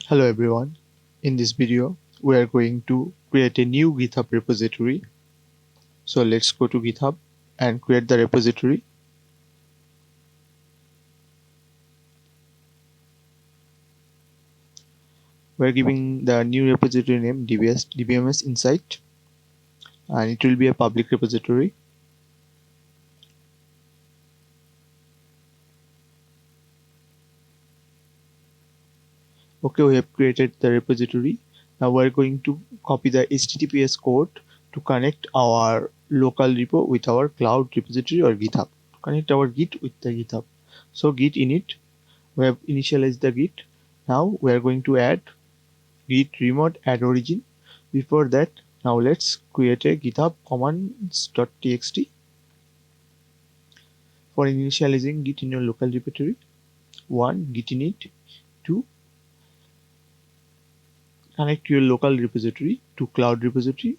Hello everyone. In this video, we are going to create a new GitHub repository. So let's go to GitHub and create the repository. We're giving the new repository name DBMS Insight, and it will be a public repository. Okay, we have created the repository. Now we're going to copy the HTTPS code to connect our local repo with our cloud repository or GitHub. Connect our Git with the GitHub. So Git init, we have initialized the Git. Now we are going to add git remote add origin. Before that, now let's create a github commands.txt for initializing git in your local repository. 1. Git init. 2. Connect your local repository to cloud repository.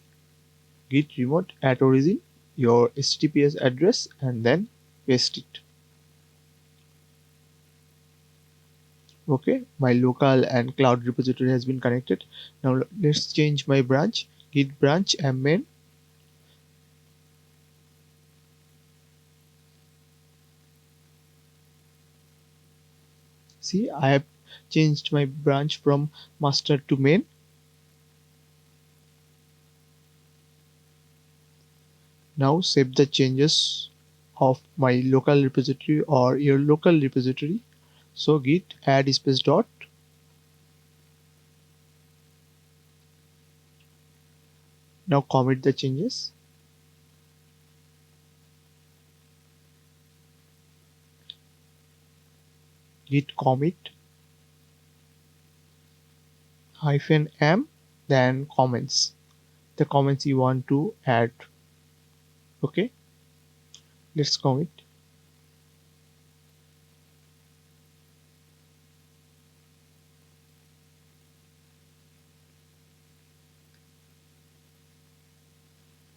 Git remote add origin your HTTPS address and then paste it. Okay, my local and cloud repository has been connected. Now let's change my branch. Git branch main. See, I have changed my branch from master to main. Now save the changes of my local repository or your local repository. So git add space dot. Now commit the changes. Git commit -m, then comments. The comments you want to add. Okay, let's commit.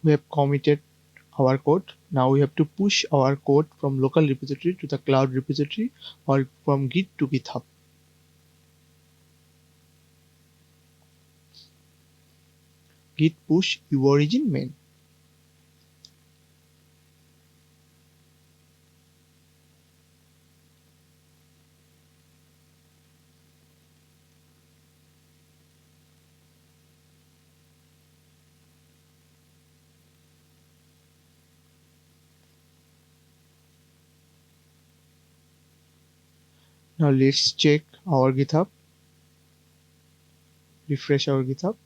We have committed our code. Now we have to push our code from local repository to the cloud repository or from Git to GitHub. Git push uorigin main. Now let's check our GitHub. Refresh our GitHub.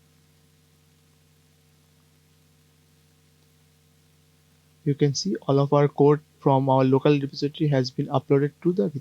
You can see all of our code from our local repository has been uploaded to the GitHub.